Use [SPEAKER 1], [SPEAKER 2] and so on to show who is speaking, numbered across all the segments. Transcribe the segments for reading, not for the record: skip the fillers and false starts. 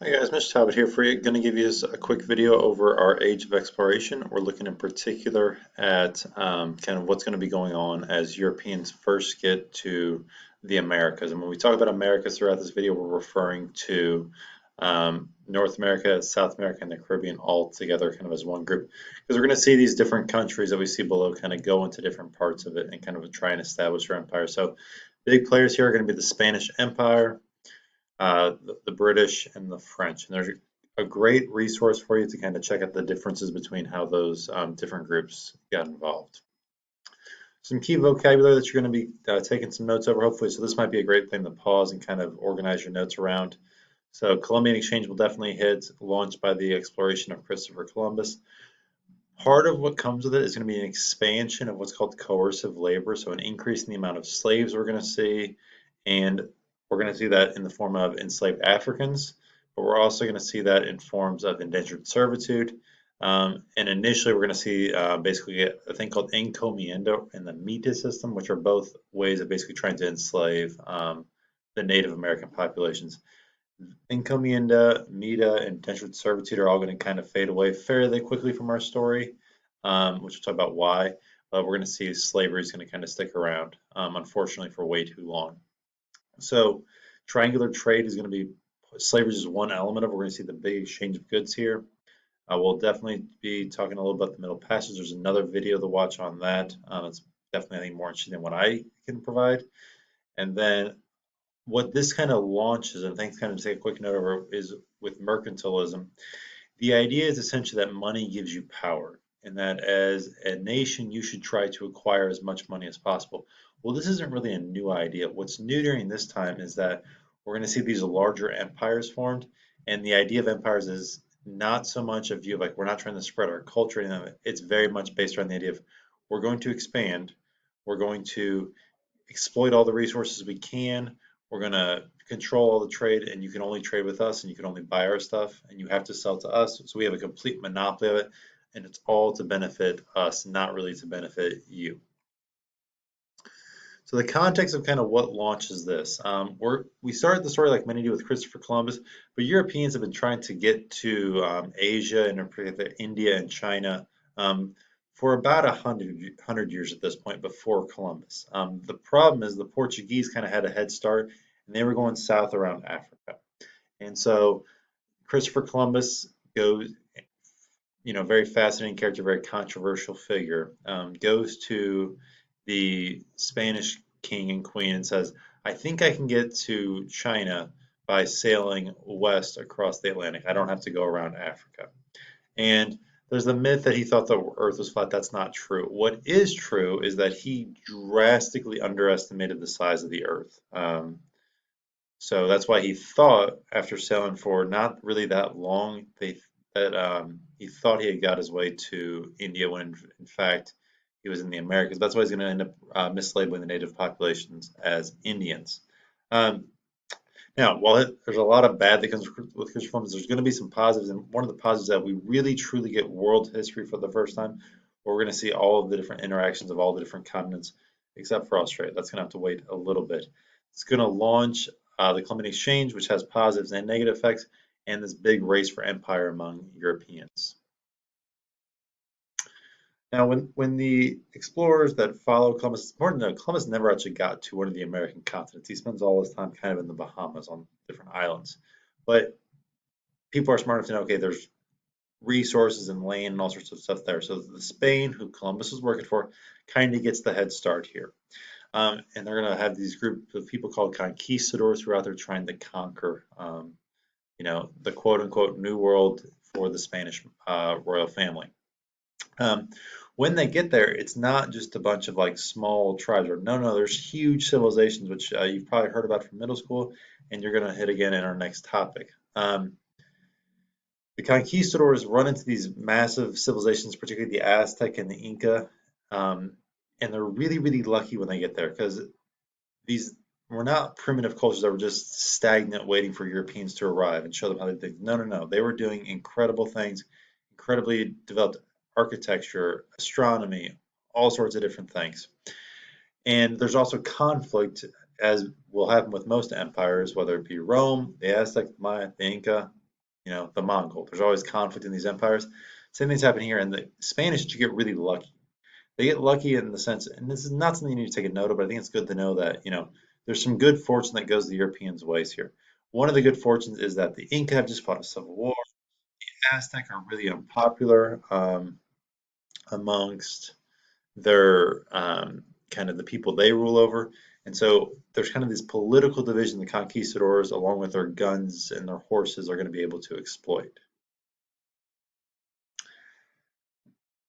[SPEAKER 1] Hi guys, Mr. Talbot here for you. Going to give you a quick video over our age of exploration. We're looking in particular at kind of what's going to be going on as Europeans first get to the Americas. And when we talk about Americas throughout this video, we're referring to North America, South America, and the Caribbean all together kind of as one group. Because we're going to see these different countries that we see below kind of go into different parts of it and kind of try and establish their empire. So big players here are going to be the Spanish Empire, the British and the French. And there's a great resource for you to kind of check out the differences between how those different groups got involved. Some key vocabulary that you're going to be taking some notes over, hopefully. So this might be a great thing to pause and kind of organize your notes around. So Columbian Exchange will definitely hit, launched by the exploration of Christopher Columbus. Part of what comes with it is going to be an expansion of what's called coercive labor, so an increase in the amount of slaves we're going to see, and we're going to see that in the form of enslaved Africans, but we're also going to see that in forms of indentured servitude. And initially, we're going to see basically a thing called encomienda and the Mita system, which are both ways of basically trying to enslave the Native American populations. Encomienda, Mita, and indentured servitude are all going to kind of fade away fairly quickly from our story, which we'll talk about why. But we're going to see slavery is going to kind of stick around, unfortunately, for way too long. So triangular trade is going to be, slavery is just one element of it. We're going to see the big exchange of goods here. We'll definitely be talking a little about the Middle Passage. There's another video to watch on that. It's definitely, I think, more interesting than what I can provide. And then what this kind of launches, and thanks kind of take a quick note over, is with mercantilism. The idea is essentially that money gives you power, and that as a nation, you should try to acquire as much money as possible. Well, this isn't really a new idea. What's new during this time is that we're going to see these larger empires formed, and the idea of empires is not so much a view of like we're not trying to spread our culture, and it's very much based around the idea of we're going to expand, we're going to exploit all the resources we can. We're going to control all the trade, and you can only trade with us, and you can only buy our stuff, and you have to sell to us. So we have a complete monopoly of it, and it's all to benefit us, not really to benefit you. So the context of kind of what launches this, we started the story like many do with Christopher Columbus, but Europeans have been trying to get to Asia and in particular India and China for about 100 years at this point before Columbus. The problem is the Portuguese kind of had a head start, and they were going south around Africa. And so Christopher Columbus goes, very fascinating character, very controversial figure, goes to the Spanish king and queen and says, I think I can get to China by sailing west across the Atlantic. I don't have to go around Africa. And there's the myth that he thought the earth was flat. That's not true. What is true is that he drastically underestimated the size of the earth. So that's why he thought, after sailing for not really that long, he thought he had got his way to India when in fact he was in the Americas. That's why he's going to end up mislabeling the native populations as Indians. Um, Now, while there's a lot of bad that comes with Christopher Columbus, there's going to be some positives, and one of the positives is that we really truly get world history for the first time, where we're going to see all of the different interactions of all the different continents, except for Australia. That's going to have to wait a little bit. It's going to launch the Columbian Exchange, which has positives and negative effects, and this big race for empire among Europeans. Now, when the explorers that follow Columbus, it's important to know Columbus never actually got to one of the American continents. He spends all his time kind of in the Bahamas on different islands. But people are smart enough to know, okay, there's resources and land and all sorts of stuff there. So the Spain, who Columbus was working for, kind of gets the head start here. And they're going to have these group of people called conquistadors who are out there trying to conquer, the quote unquote New World for the Spanish royal family. When they get there, it's not just a bunch of like small tribes. Or no, there's huge civilizations, which you've probably heard about from middle school, and you're going to hit again in our next topic. The conquistadors run into these massive civilizations, particularly the Aztec and the Inca, and they're really, really lucky when they get there because these were not primitive cultures that were just stagnant, waiting for Europeans to arrive and show them how they think. No. They were doing incredible things, incredibly developed architecture, astronomy, all sorts of different things. And there's also conflict, as will happen with most empires, whether it be Rome, the Aztec, Maya, the Inca. the Mongol. There's always conflict in these empires. Same thing's happening here. And the Spanish to get really lucky. They get lucky in the sense, and this is not something you need to take a note of, but I think it's good to know that, there's some good fortune that goes the Europeans' ways here. One of the good fortunes is that the Inca have just fought a civil war. Aztec are really unpopular amongst their kind of the people they rule over. And so there's kind of this political division the conquistadors, along with their guns and their horses, are going to be able to exploit.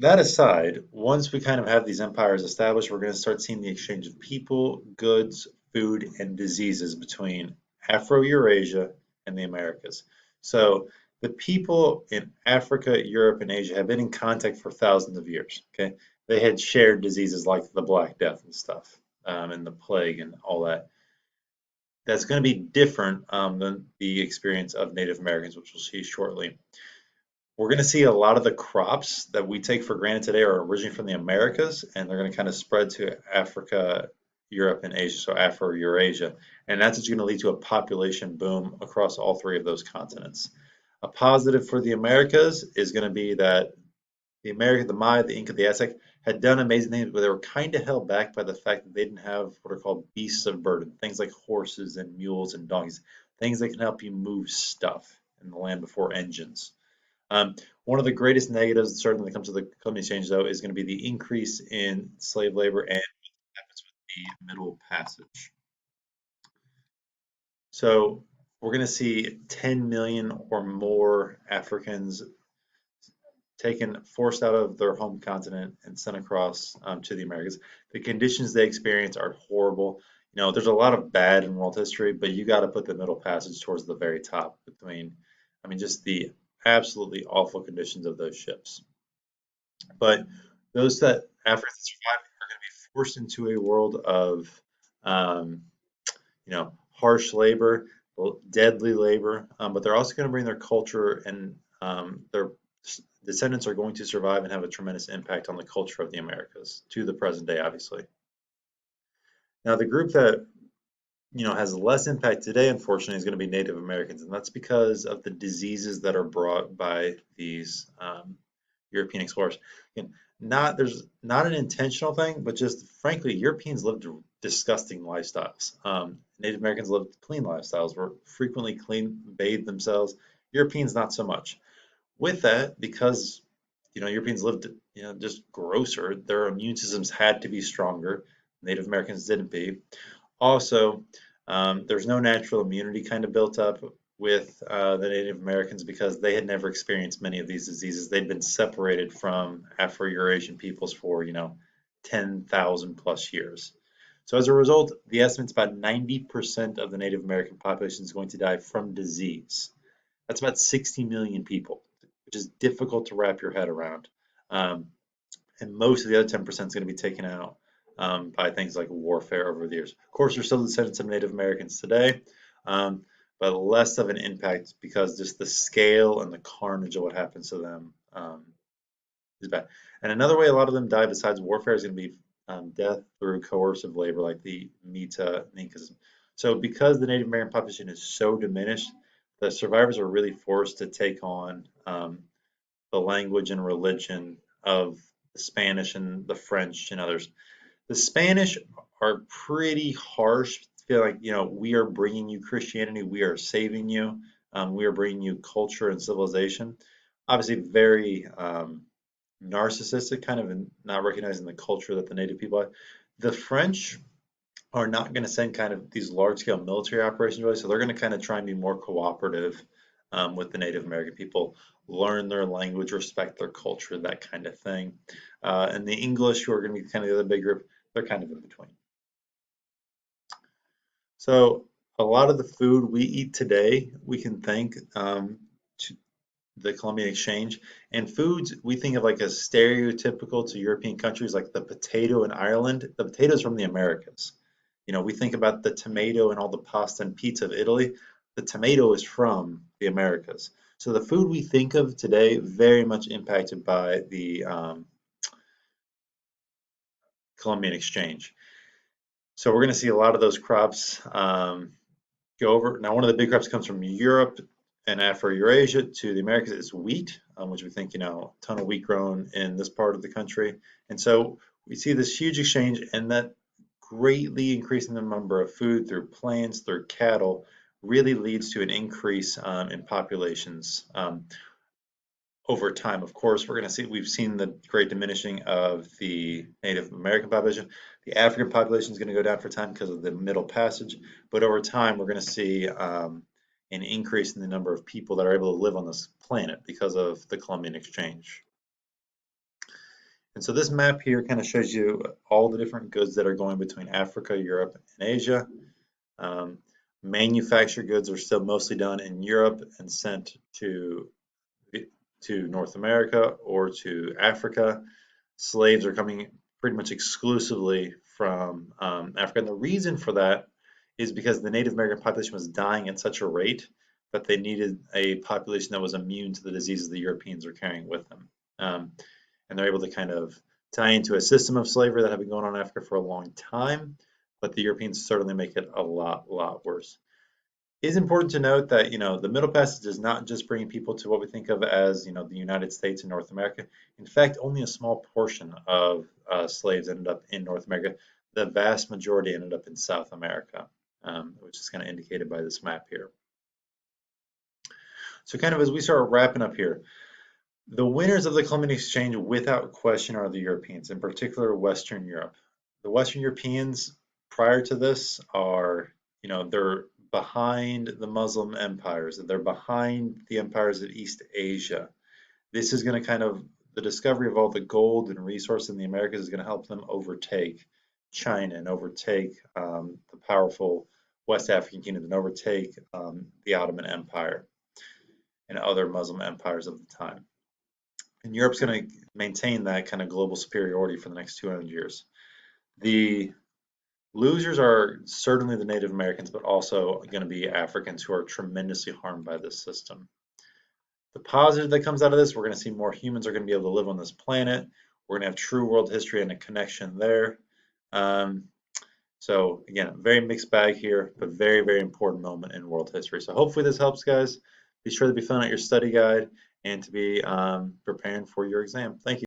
[SPEAKER 1] That aside, once we kind of have these empires established, we're going to start seeing the exchange of people, goods, food, and diseases between Afro-Eurasia and the Americas. So the people in Africa, Europe, and Asia have been in contact for thousands of years. Okay, they had shared diseases like the Black Death and stuff, and the plague and all that. That's going to be different than the experience of Native Americans, which we'll see shortly. We're going to see a lot of the crops that we take for granted today are originally from the Americas, and they're going to kind of spread to Africa, Europe, and Asia, so Afro-Eurasia. And that's what's going to lead to a population boom across all three of those continents. A positive for the Americas is going to be that the Maya, the Inca, the Aztec had done amazing things, but they were kind of held back by the fact that they didn't have what are called beasts of burden, things like horses and mules and donkeys, things that can help you move stuff in the land before engines. One of the greatest negatives, certainly when it comes to the climate change, though, is going to be the increase in slave labor and what happens with the Middle Passage. So we're going to see 10 million or more Africans taken, forced out of their home continent and sent across to the Americas. The conditions they experience are horrible. There's a lot of bad in world history, but you got to put the Middle Passage towards the very top between, I mean, just the absolutely awful conditions of those ships. But those that Africans survive are going to be forced into a world of, um, harsh labor, deadly labor, but they're also going to bring their culture and their descendants are going to survive and have a tremendous impact on the culture of the Americas to the present day, obviously. Now, the group that has less impact today, unfortunately, is going to be Native Americans, and that's because of the diseases that are brought by these European explorers. Again, there's not an intentional thing, but just frankly, Europeans lived disgusting lifestyles. Native Americans lived clean lifestyles, were frequently clean, bathed themselves. Europeans not so much. With that, because Europeans lived just grosser, their immune systems had to be stronger. Native Americans didn't be. Also, there's no natural immunity kind of built up with the Native Americans because they had never experienced many of these diseases. They'd been separated from Afro-Eurasian peoples for, 10,000 plus years. So as a result, the estimate's about 90% of the Native American population is going to die from disease. That's about 60 million people, which is difficult to wrap your head around. And most of the other 10% is going to be taken out by things like warfare over the years. Of course, there's still descendants of Native Americans today, but less of an impact because just the scale and the carnage of what happens to them is bad. And another way a lot of them die besides warfare is going to be death through coercive labor, like the Mita and Incas. So because the Native American population is so diminished, the survivors are really forced to take on the language and religion of the Spanish and the French and others. The Spanish are pretty harsh. Feel like, we are bringing you Christianity, we are saving you, we are bringing you culture and civilization. Obviously, very narcissistic, kind of not recognizing the culture that the native people have. The French are not going to send kind of these large scale military operations, really, so they're going to kind of try and be more cooperative with the Native American people, learn their language, respect their culture, that kind of thing. And the English, who are going to be kind of the other big group, they're kind of in between. So a lot of the food we eat today, we can thank to the Columbian Exchange. And foods we think of like as stereotypical to European countries, like the potato in Ireland. The potato is from the Americas. We think about the tomato and all the pasta and pizza of Italy. The tomato is from the Americas. So the food we think of today very much impacted by the Columbian Exchange. So we're going to see a lot of those crops go over. Now, one of the big crops comes from Europe, and Afro-Eurasia to the Americas is wheat, which we think, a ton of wheat grown in this part of the country. And so we see this huge exchange, and that greatly increasing the number of food through plants, through cattle, really leads to an increase in populations over time. Of course, we've seen the great diminishing of the Native American population. The African population is going to go down for time because of the Middle Passage, but over time, we're going to see an increase in the number of people that are able to live on this planet because of the Columbian Exchange. And so this map here kind of shows you all the different goods that are going between Africa, Europe, and Asia. Manufactured goods are still mostly done in Europe and sent to North America or to Africa. Slaves are coming pretty much exclusively from Africa. And the reason for that is because the Native American population was dying at such a rate that they needed a population that was immune to the diseases the Europeans were carrying with them. And they're able to kind of tie into a system of slavery that had been going on in Africa for a long time, but the Europeans certainly make it a lot worse. It is important to note that, the Middle Passage is not just bringing people to what we think of as, the United States and North America. In fact, only a small portion of slaves ended up in North America. The vast majority ended up in South America, which is kind of indicated by this map here. So kind of as we start wrapping up here, the winners of the Columbian Exchange without question are the Europeans, in particular Western Europe. The Western Europeans prior to this are, they're behind the Muslim empires. They're behind the empires of East Asia. This is going to the discovery of all the gold and resources in the Americas is going to help them overtake China and overtake the powerful West African kingdoms and overtake the Ottoman Empire and other Muslim empires of the time. And Europe's going to maintain that kind of global superiority for the next 200 years. The losers are certainly the Native Americans, but also going to be Africans who are tremendously harmed by this system. The positive that comes out of this, we're going to see more humans are going to be able to live on this planet. We're going to have true world history and a connection there. So again, very mixed bag here, but very important moment in world history. So hopefully this helps, guys. Be sure to be filling out your study guide and to be preparing for your exam. Thank you.